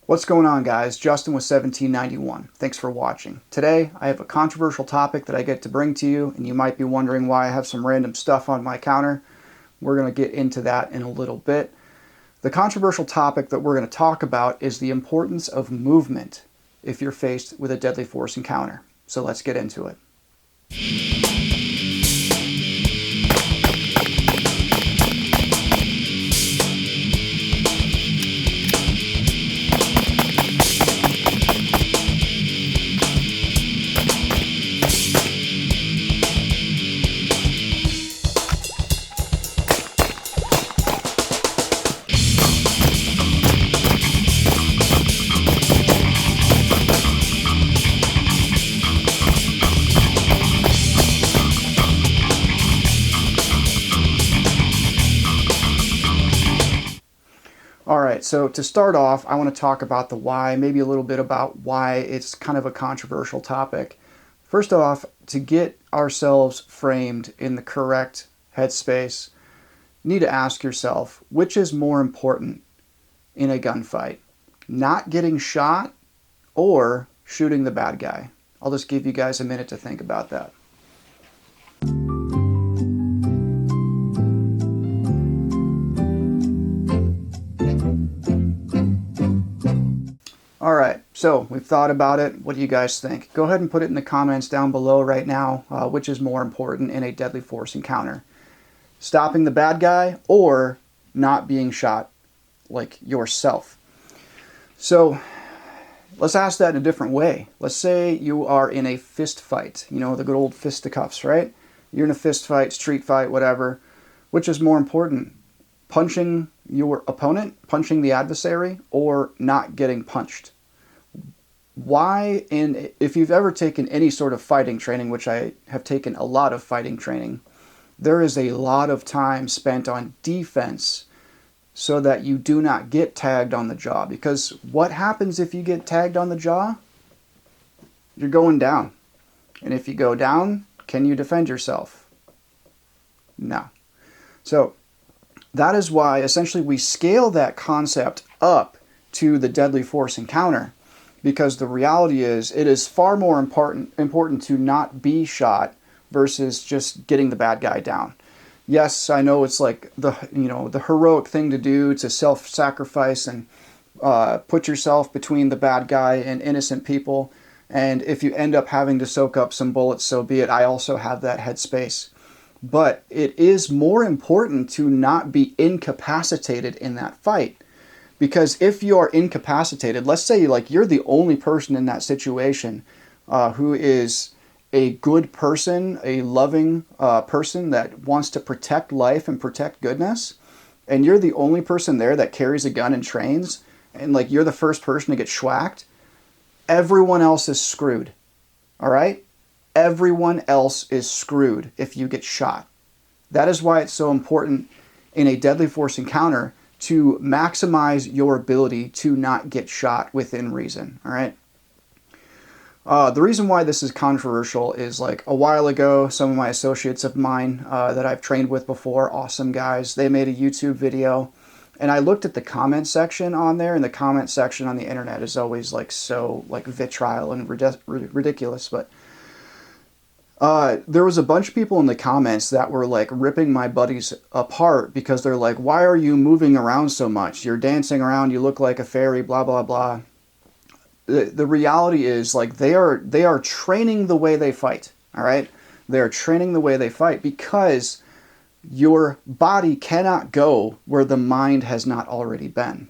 What's going on, guys? Justin with 1791. Thanks for watching. Today, I have a controversial topic that I get to bring to you, and you might be wondering why I have some random stuff on my counter. We're going to get into that in a little bit. The controversial topic that we're going to talk about is the importance of movement if you're faced with a deadly force encounter. So let's get into it. Alright, so to start off, I want to talk about the why, maybe a little bit about why it's kind of a controversial topic. First off, to get ourselves framed in the correct headspace, you need to ask yourself, which is more important in a gunfight? Not getting shot or shooting the bad guy? I'll just give you guys a minute to think about that. Alright, so we've thought about it. What do you guys think? Go ahead and put it in the comments down below right now. Which is more important in a deadly force encounter? Stopping the bad guy or not being shot, like yourself? So let's ask that in a different way. Let's say you are in a fist fight. You know, the good old fisticuffs, right? You're in a fist fight, street fight, whatever. Which is more important? Punching your opponent, punching the adversary, or not getting punched? Why, if you've ever taken any sort of fighting training, which I have taken a lot of fighting training, there is a lot of time spent on defense so that you do not get tagged on the jaw. Because what happens if you get tagged on the jaw? You're going down. And if you go down, can you defend yourself? No. So that is why essentially we scale that concept up to the deadly force encounter, because the reality is it is far more important to not be shot versus just getting the bad guy down. Yes, I know it's like the heroic thing to do, to self-sacrifice and put yourself between the bad guy and innocent people, and if you end up having to soak up some bullets, so be it. I also have that headspace. But it is more important to not be incapacitated in that fight. Because if you are incapacitated, let's say like you're the only person in that situation who is a good person, a loving person that wants to protect life and protect goodness, and you're the only person there that carries a gun and trains, and like you're the first person to get schwacked, everyone else is screwed. All right? Everyone else is screwed if you get shot. That is why it's so important in a deadly force encounter to maximize your ability to not get shot within reason. All right. The reason why this is controversial is like a while ago, some of my associates of mine that I've trained with before, awesome guys, they made a YouTube video, and I looked at the comment section on there, and the comment section on the internet is always like so like vitriol and ridiculous, but there was a bunch of people in the comments that were like ripping my buddies apart because they're like, why are you moving around so much? You're dancing around, you look like a fairy, blah, blah, blah. The reality is like they are training the way they fight, all right? They are training the way they fight because your body cannot go where the mind has not already been.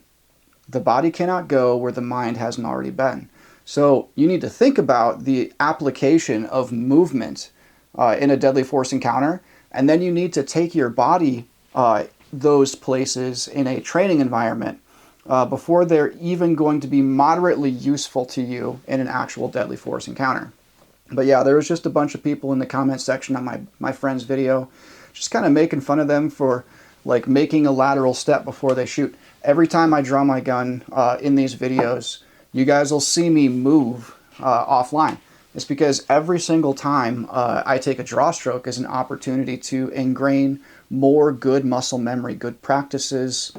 The body cannot go where the mind hasn't already been. So you need to think about the application of movement in a deadly force encounter, and then you need to take your body those places in a training environment before they're even going to be moderately useful to you in an actual deadly force encounter. But yeah, there was just a bunch of people in the comment section on my friend's video just kind of making fun of them for like making a lateral step before they shoot. Every time I draw my gun in these videos, you guys will see me move offline. It's because every single time I take a draw stroke is an opportunity to ingrain more good muscle memory, good practices,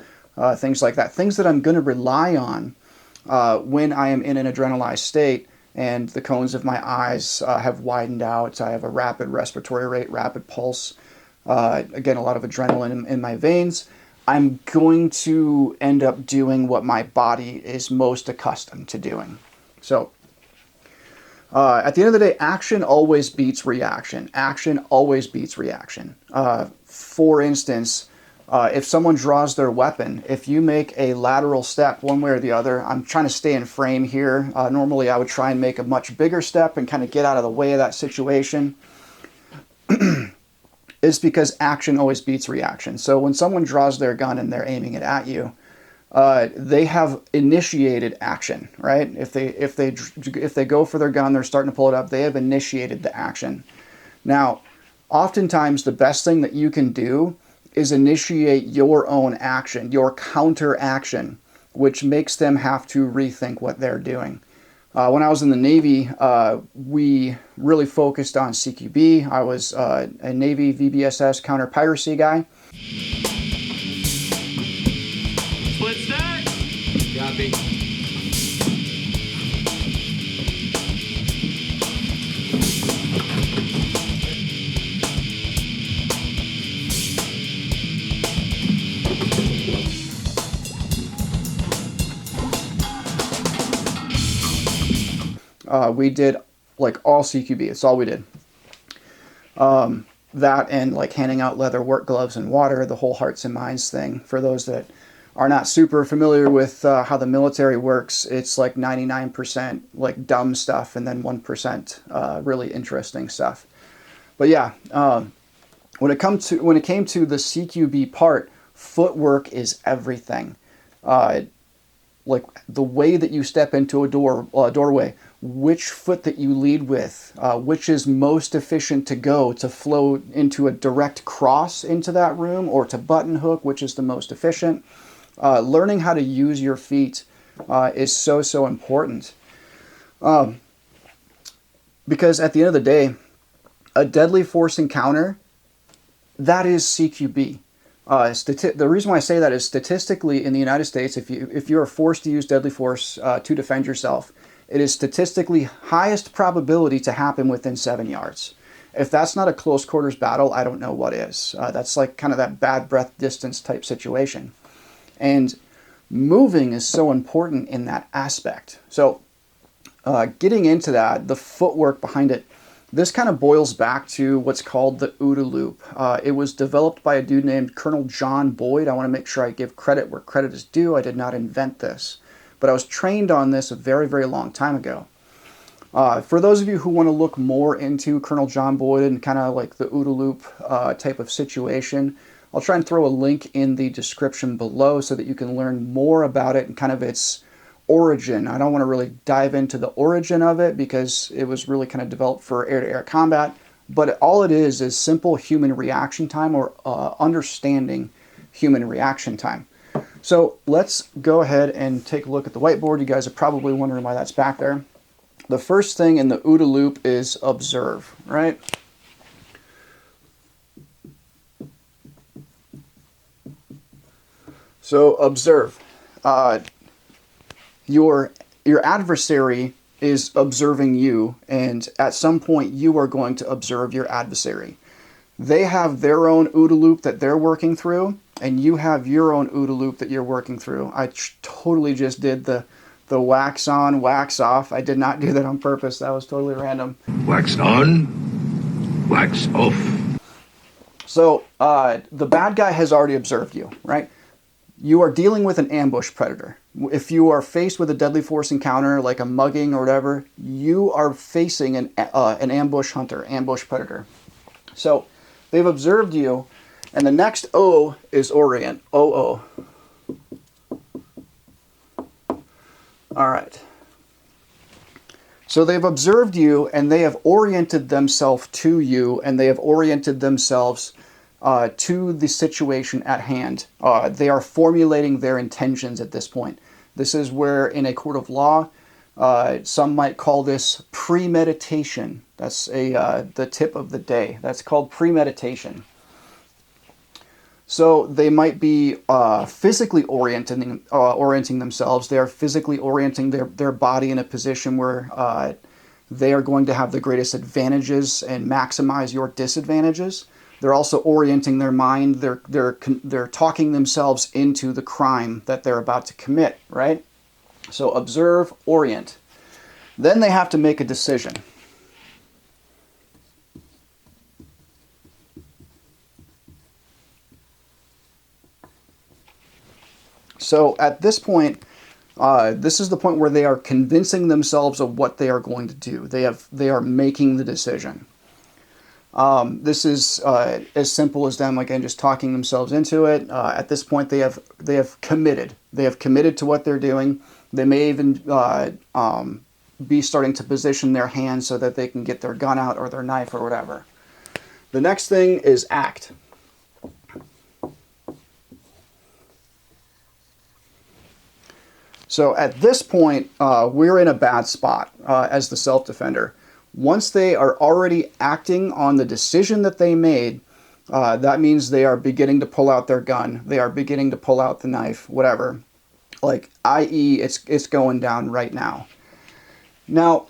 things like that. Things that I'm going to rely on when I am in an adrenalized state and the cones of my eyes have widened out, I have a rapid respiratory rate, rapid pulse, again, a lot of adrenaline in my veins, I'm going to end up doing what my body is most accustomed to doing. So at the end of the day, action always beats reaction. Action always beats reaction. For instance, if someone draws their weapon, if you make a lateral step one way or the other, I'm trying to stay in frame here. Normally I would try and make a much bigger step and kind of get out of the way of that situation. It's because action always beats reaction. So when someone draws their gun and they're aiming it at you, they have initiated action, right? If they go for their gun, they're starting to pull it up, they have initiated the action. Now, oftentimes the best thing that you can do is initiate your own action, your counter action, which makes them have to rethink what they're doing. When I was in the Navy, we really focused on CQB. I was a Navy VBSS counter-piracy guy. Split stack. Copy. We did like all CQB. It's all we did. That and like handing out leather work gloves and water, the whole hearts and minds thing. For those that are not super familiar with how the military works, it's like 99% like dumb stuff and then 1% really interesting stuff. But yeah, when it came to the CQB part, footwork is everything. Like the way that you step into a doorway, which foot that you lead with, which is most efficient to go to flow into a direct cross into that room or to button hook, which is the most efficient. Learning how to use your feet is so important. Because at the end of the day, a deadly force encounter, that is CQB. The reason why I say that is statistically in the United States, if you are forced to use deadly force to defend yourself, it is statistically highest probability to happen within 7 yards. If that's not a close quarters battle, I don't know what is. That's like kind of that bad breath distance type situation. And moving is so important in that aspect. So getting into that, the footwork behind it, this kind of boils back to what's called the OODA loop. It was developed by a dude named Colonel John Boyd. I want to make sure I give credit where credit is due. I did not invent this, but I was trained on this a very, very long time ago. For those of you who want to look more into Colonel John Boyd and kind of like the OODA loop type of situation, I'll try and throw a link in the description below so that you can learn more about it and kind of its origin. I don't want to really dive into the origin of it because it was really kind of developed for air-to-air combat, but all it is simple human reaction time or understanding human reaction time. So let's go ahead and take a look at the whiteboard. You guys are probably wondering why that's back there. The first thing in the OODA loop is observe, right? So observe. Your adversary is observing you, and at some point you are going to observe your adversary. They have their own OODA loop that they're working through, and you have your own OODA loop that you're working through. I totally just did the wax on, wax off. I did not do that on purpose. That was totally random. Wax on, wax off. So the bad guy has already observed you, right? You are dealing with an ambush predator. If you are faced with a deadly force encounter, like a mugging or whatever, you are facing an ambush hunter, ambush predator. So they've observed you, and the next O is orient, O-O. All right. So they've observed you, and they have oriented themselves to you, and they have oriented themselves to the situation at hand. They are formulating their intentions at this point. This is where, in a court of law, some might call this premeditation. That's the tip of the day. That's called premeditation. So they might be physically orienting themselves. They are physically orienting their body in a position where they are going to have the greatest advantages and maximize your disadvantages. They're also orienting their mind. They're talking themselves into the crime that they're about to commit, right? So observe, orient. Then they have to make a decision. So at this point, this is the point where they are convincing themselves of what they are going to do. They are making the decision. This is as simple as them, again, just talking themselves into it. At this point, they have committed. They have committed to what they're doing. They may even be starting to position their hands so that they can get their gun out or their knife or whatever. The next thing is act. So at this point, we're in a bad spot as the self-defender. Once they are already acting on the decision that they made, that means they are beginning to pull out their gun. They are beginning to pull out the knife, whatever. Like, i.e., it's going down right now. Now,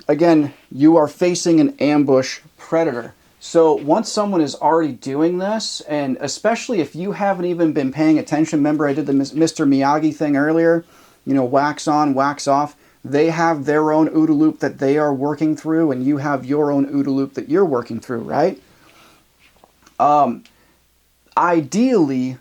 again, you are facing an ambush predator. So once someone is already doing this, and especially if you haven't even been paying attention, remember I did the Mr. Miyagi thing earlier, you know, wax on, wax off. They have their own OODA loop that they are working through, and you have your own OODA loop that you're working through, right? Ideally,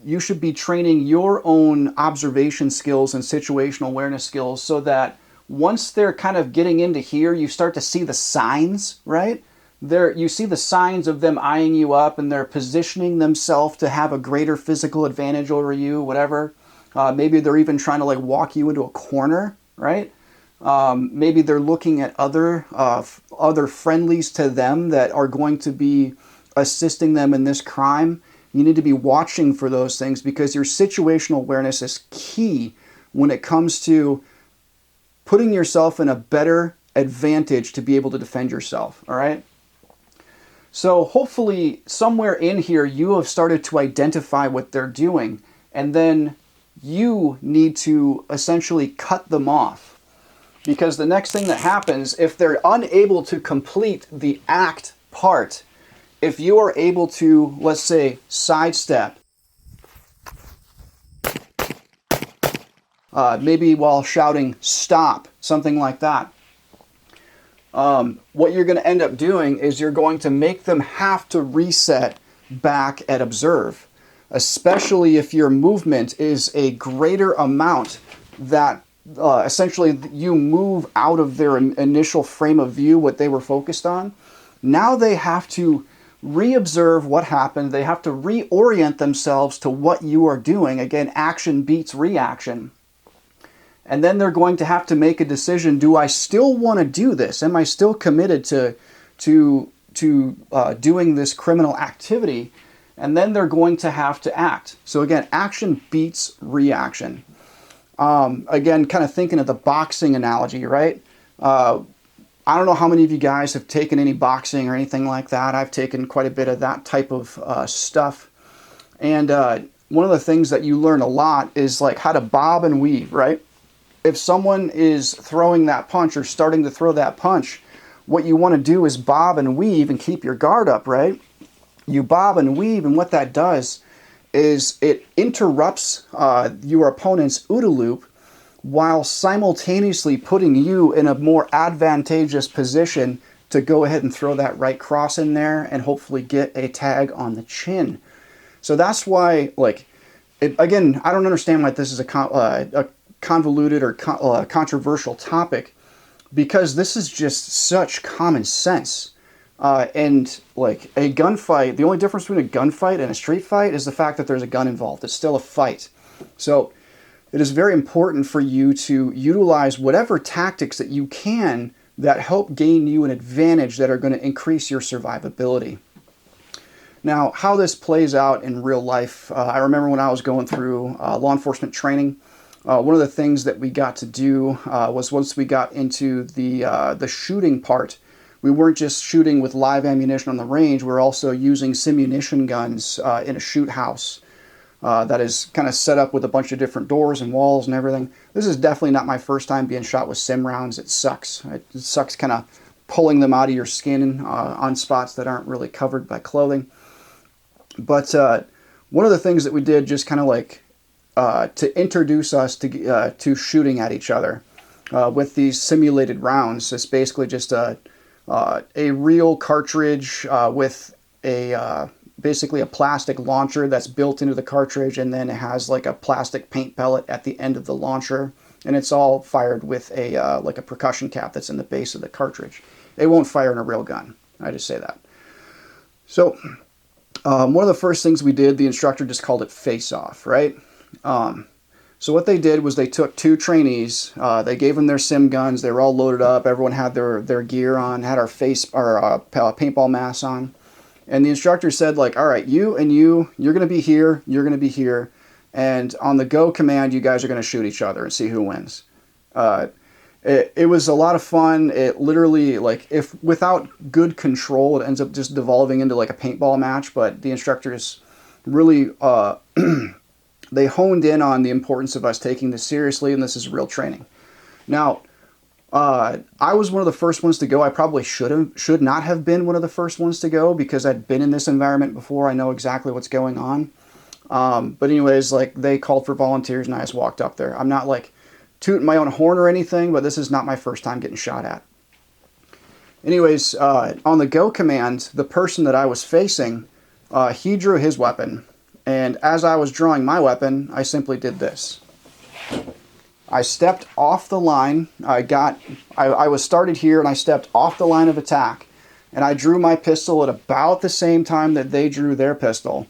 you should be training your own observation skills and situational awareness skills so that once they're kind of getting into here, you start to see the signs, right? You see the signs of them eyeing you up, and they're positioning themselves to have a greater physical advantage over you, whatever. Maybe they're even trying to like walk you into a corner, right? Maybe they're looking at other friendlies to them that are going to be assisting them in this crime. You need to be watching for those things because your situational awareness is key when it comes to putting yourself in a better advantage to be able to defend yourself, all right? So hopefully somewhere in here you have started to identify what they're doing, and then you need to essentially cut them off. Because the next thing that happens, if they're unable to complete the act part, if you are able to, let's say, sidestep, maybe while shouting stop, something like that, what you're going to end up doing is you're going to make them have to reset back at observe. Especially if your movement is a greater amount that essentially you move out of their initial frame of view, what they were focused on. Now they have to re-observe what happened. They have to reorient themselves to what you are doing. Again, action beats reaction. And then they're going to have to make a decision. Do I still want to do this? Am I still committed to doing this criminal activity? And then they're going to have to act. So again, action beats reaction. Again, kind of thinking of the boxing analogy, right? I don't know how many of you guys have taken any boxing or anything like that. I've taken quite a bit of that type of stuff. And one of the things that you learn a lot is like how to bob and weave, right? If someone is throwing that punch or starting to throw that punch, what you want to do is bob and weave and keep your guard up, right? You bob and weave, and what that does is it interrupts your opponent's OODA loop while simultaneously putting you in a more advantageous position to go ahead and throw that right cross in there and hopefully get a tag on the chin. So that's why, like, again, I don't understand why this is a convoluted or controversial topic, because this is just such common sense. And like a gunfight, the only difference between a gunfight and a street fight is the fact that there's a gun involved. It's still a fight. So it is very important for you to utilize whatever tactics that you can that help gain you an advantage that are going to increase your survivability. Now, how this plays out in real life, I remember when I was going through law enforcement training, one of the things that we got to do was once we got into the shooting part, we weren't just shooting with live ammunition on the range, we were also using simunition guns in a shoot house that is kind of set up with a bunch of different doors and walls and everything. This is definitely not my first time being shot with sim rounds. It sucks. It sucks kind of pulling them out of your skin on spots that aren't really covered by clothing. But one of the things that we did just kind of like to introduce us to shooting at each other with these simulated rounds. It's basically just a real cartridge with basically a plastic launcher that's built into the cartridge, and then it has like a plastic paint pellet at the end of the launcher, and it's all fired with a like a percussion cap that's in the base of the cartridge. It won't fire in a real gun. I just say that. So one of the first things we did, the instructor just called it face-off, right? So what they did was they took two trainees, they gave them their sim guns, they were all loaded up, everyone had their gear on, had our paintball masks on, and the instructor said, like, all right, you and you're going to be here, you're going to be here, and on the go command, you guys are going to shoot each other and see who wins. It was a lot of fun. It literally, like, if without good control, it ends up just devolving into like a paintball match, but the instructors really they honed in on the importance of us taking this seriously, and this is real training. Now, I was one of the first ones to go. I probably should not have been one of the first ones to go because I'd been in this environment before. I know exactly what's going on. But anyways, like, they called for volunteers and I just walked up there. I'm not like tooting my own horn or anything, but this is not my first time getting shot at. Anyways, on the go command, the person that I was facing, he drew his weapon. And as I was drawing my weapon, I simply did this. I stepped off the line. I was started here and I stepped off the line of attack. And I drew my pistol at about the same time that they drew their pistol.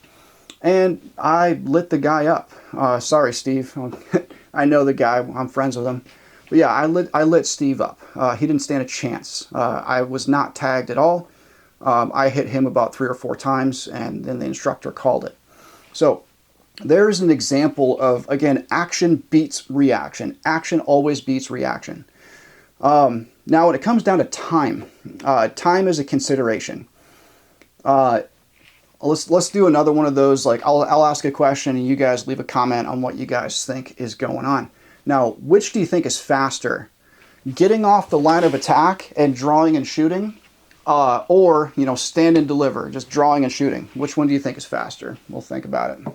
And I lit the guy up. Sorry, Steve. I know the guy. I'm friends with him. But yeah, I lit Steve up. He didn't stand a chance. I was not tagged at all. I hit him about 3 or 4 times, and then the instructor called it. So there's an example of, again, action beats reaction. Action always beats reaction. Now, when it comes down to time, time is a consideration. Let's do another one of those. Like, I'll ask a question and you guys leave a comment on what you guys think is going on. Now, which do you think is faster? Getting off the line of attack and drawing and shooting, or, you know, stand and deliver, just drawing and shooting? Which one do you think is faster? We'll think about it.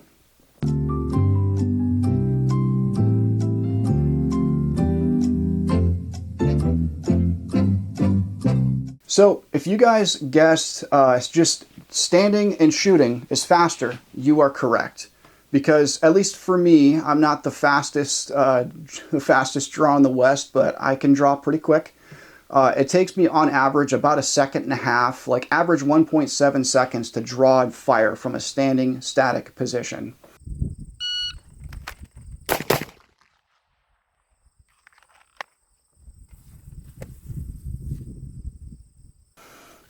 So if you guys guessed just standing and shooting is faster, you are correct. Because at least for me, I'm not the fastest draw in the West, but I can draw pretty quick. It takes me on average about 1.5 seconds, like average 1.7 seconds to draw and fire from a standing static position.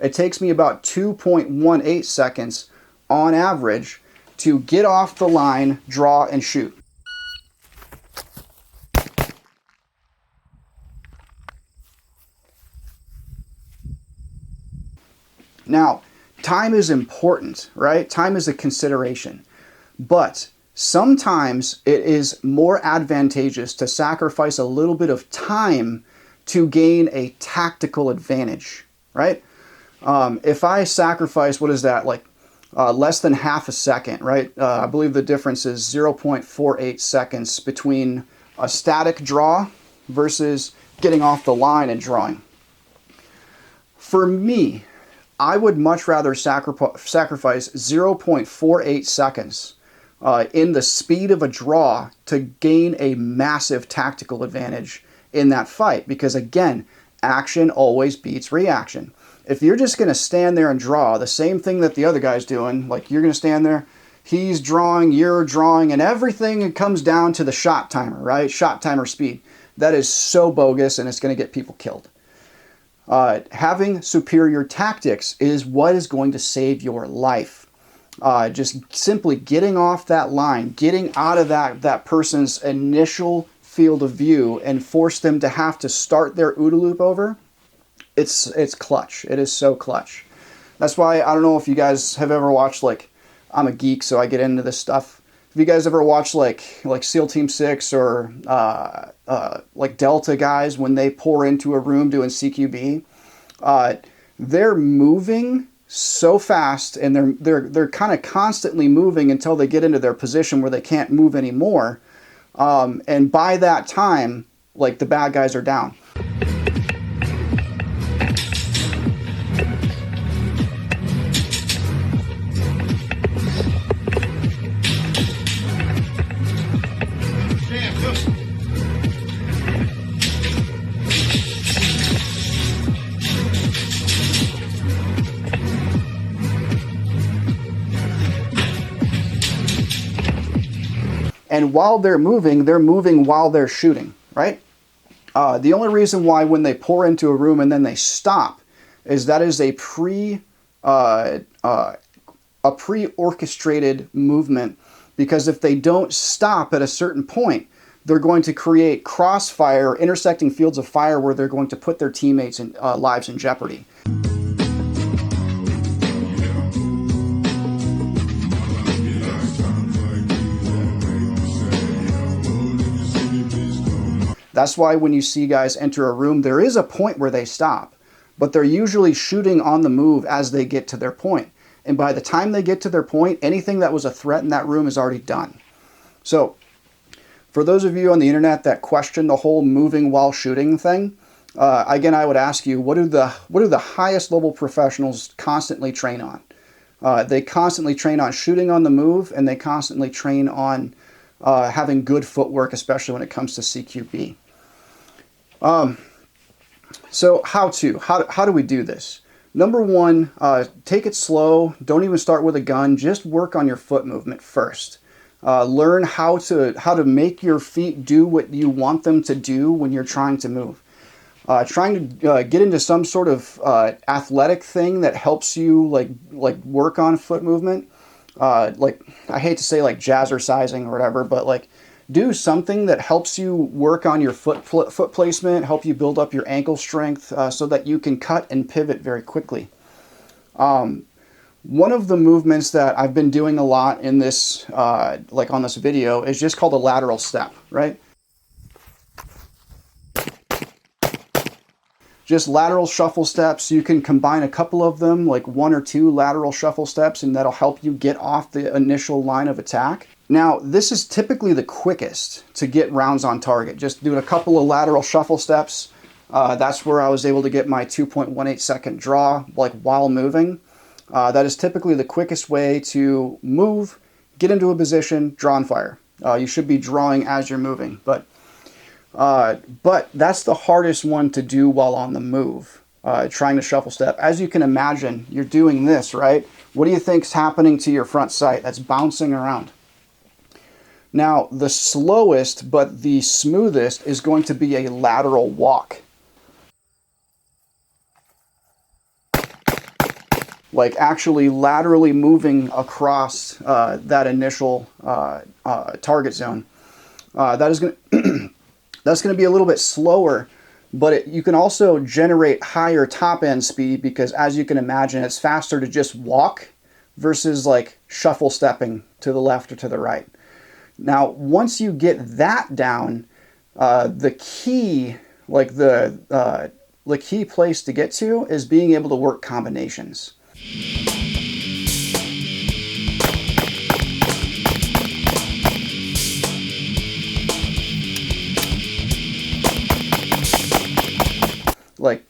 It takes me about 2.18 seconds on average to get off the line, draw, and shoot. Now, time is important, right? Time is a consideration. But sometimes it is more advantageous to sacrifice a little bit of time to gain a tactical advantage, right? If I sacrifice, what is that, like less than half a second, right? I believe the difference is 0.48 seconds between a static draw versus getting off the line and drawing. For me, I would much rather sacrifice 0.48 seconds in the speed of a draw to gain a massive tactical advantage in that fight. Because again, action always beats reaction. If you're just going to stand there and draw the same thing that the other guy's doing, like you're going to stand there, he's drawing, you're drawing, and everything comes down to the shot timer, right? Shot timer speed. That is so bogus, and it's going to get people killed. Having superior tactics is what is going to save your life. Just simply getting off that line, getting out of that person's initial field of view and force them to have to start their OODA loop over it's clutch. It is so clutch. That's why, I don't know if you guys have ever watched, like, I'm a geek, so I get into this stuff. Have you guys ever watched like SEAL Team 6 or like Delta guys when they pour into a room doing CQB? They're moving so fast, and they're kind of constantly moving until they get into their position where they can't move anymore. And by that time, like, the bad guys are down. And while they're moving while they're shooting, right? The only reason why when they pour into a room and then they stop is that is a pre-orchestrated movement, because if they don't stop at a certain point, they're going to create crossfire, intersecting fields of fire, where they're going to put their teammates' lives in jeopardy. That's why when you see guys enter a room, there is a point where they stop, but they're usually shooting on the move as they get to their point. And by the time they get to their point, anything that was a threat in that room is already done. So for those of you on the internet that question the whole moving while shooting thing, again, I would ask you, what do the highest level professionals constantly train on? They constantly train on shooting on the move, and they constantly train on having good footwork, especially when it comes to CQB. So how do we do this? Number one, take it slow. Don't even start with a gun. Just work on your foot movement first. Learn how to make your feet do what you want them to do when you're trying to move. Trying to get into some sort of athletic thing that helps you like work on foot movement. Like, I hate to say like jazzercising or whatever, but like, do something that helps you work on your foot placement, help you build up your ankle strength, so that you can cut and pivot very quickly. One of the movements that I've been doing a lot in this, like on this video, is just called a lateral step, right? Just lateral shuffle steps. You can combine a couple of them, like 1 or 2 lateral shuffle steps, and that'll help you get off the initial line of attack. Now, this is typically the quickest to get rounds on target. Just doing a couple of lateral shuffle steps. That's where I was able to get my 2.18 second draw, like while moving. That is typically the quickest way to move, get into a position, draw and fire. You should be drawing as you're moving, but that's the hardest one to do while on the move, trying to shuffle step. As you can imagine, you're doing this, right? What do you think's happening to your front sight? That's bouncing around. Now, the slowest but the smoothest is going to be a lateral walk. Like actually laterally moving across that initial target zone. That's going to be a little bit slower, but you can also generate higher top end speed, because as you can imagine, it's faster to just walk versus like shuffle stepping to the left or to the right. Now, once you get that down, the key, like the key place to get to is being able to work combinations. Like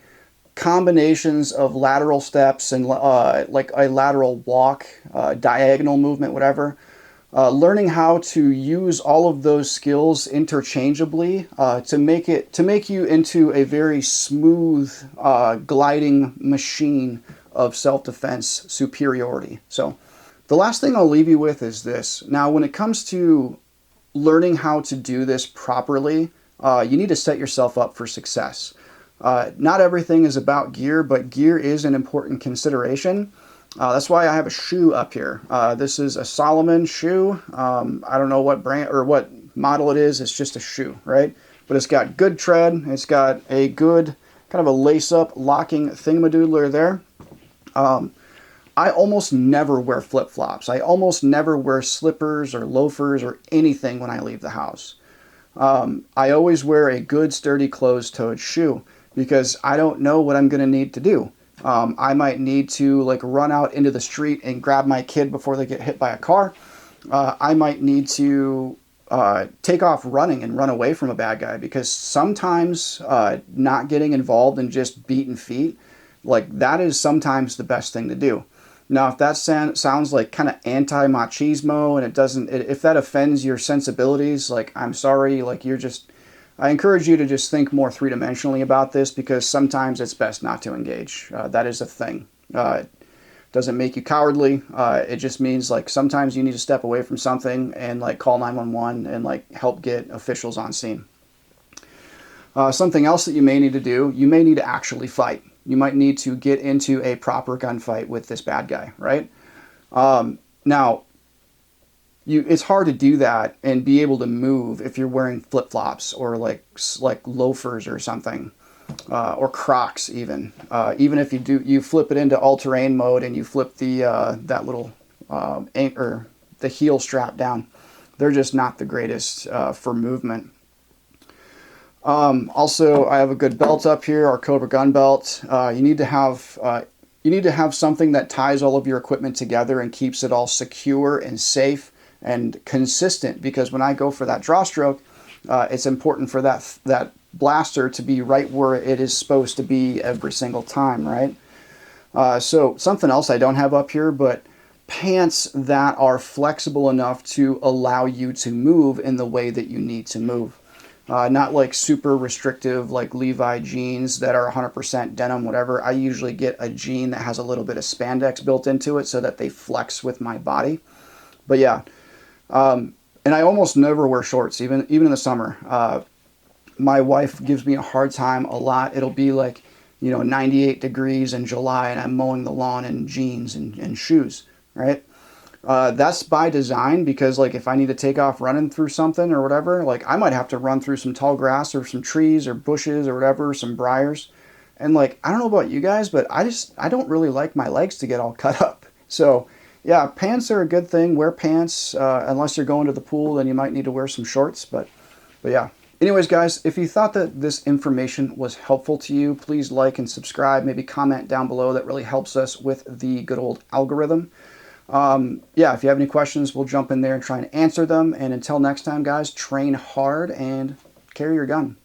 combinations of lateral steps and like a lateral walk, diagonal movement, whatever. Learning how to use all of those skills interchangeably to make you into a very smooth gliding machine of self-defense superiority. So the last thing I'll leave you with is this. Now, when it comes to learning how to do this properly, you need to set yourself up for success. Not everything is about gear, but gear is an important consideration. That's why I have a shoe up here. This is a Solomon shoe. I don't know what brand or what model it is. It's just a shoe, right? But it's got good tread. It's got a good kind of a lace-up locking thingamadoodler there. I almost never wear flip-flops. I almost never wear slippers or loafers or anything when I leave the house. I always wear a good, sturdy, closed-toed shoe because I don't know what I'm going to need to do. I might need to like run out into the street and grab my kid before they get hit by a car. I might need to take off running and run away from a bad guy, because sometimes not getting involved in just beating feet, like that is sometimes the best thing to do. Now, if that sounds like kind of anti-machismo and it doesn't, if that offends your sensibilities, like I'm sorry, like I encourage you to just think more three-dimensionally about this, because sometimes it's best not to engage. That is a thing. It doesn't make you cowardly. It just means like sometimes you need to step away from something and like call 911 and like help get officials on scene. Something else that you may need to do, you may need to actually fight. You might need to get into a proper gunfight with this bad guy, right? Now, it's hard to do that and be able to move if you're wearing flip-flops or like loafers or something, or Crocs even. Even if you flip it into all-terrain mode and you flip the that little anchor, the heel strap down, they're just not the greatest for movement. Also, I have a good belt up here, our Cobra gun belt. You need to have something that ties all of your equipment together and keeps it all secure and safe and consistent, because when I go for that draw stroke, it's important for that blaster to be right where it is supposed to be every single time, right? So something else I don't have up here, but pants that are flexible enough to allow you to move in the way that you need to move. Not like super restrictive like Levi jeans that are 100% denim, whatever. I usually get a jean that has a little bit of spandex built into it so that they flex with my body. But yeah, and I almost never wear shorts, even in the summer. My wife gives me a hard time a lot. It'll be like, 98 degrees in July and I'm mowing the lawn in jeans and shoes, right? That's by design, because like if I need to take off running through something or whatever, like I might have to run through some tall grass or some trees or bushes or whatever, some briars. And like, I don't know about you guys, but I don't really like my legs to get all cut up. So yeah, pants are a good thing. Wear pants, unless you're going to the pool, then you might need to wear some shorts, but yeah. Anyways, guys, if you thought that this information was helpful to you, please like and subscribe, maybe comment down below. That really helps us with the good old algorithm. Yeah, if you have any questions, we'll jump in there and try and answer them. And until next time, guys, train hard and carry your gun.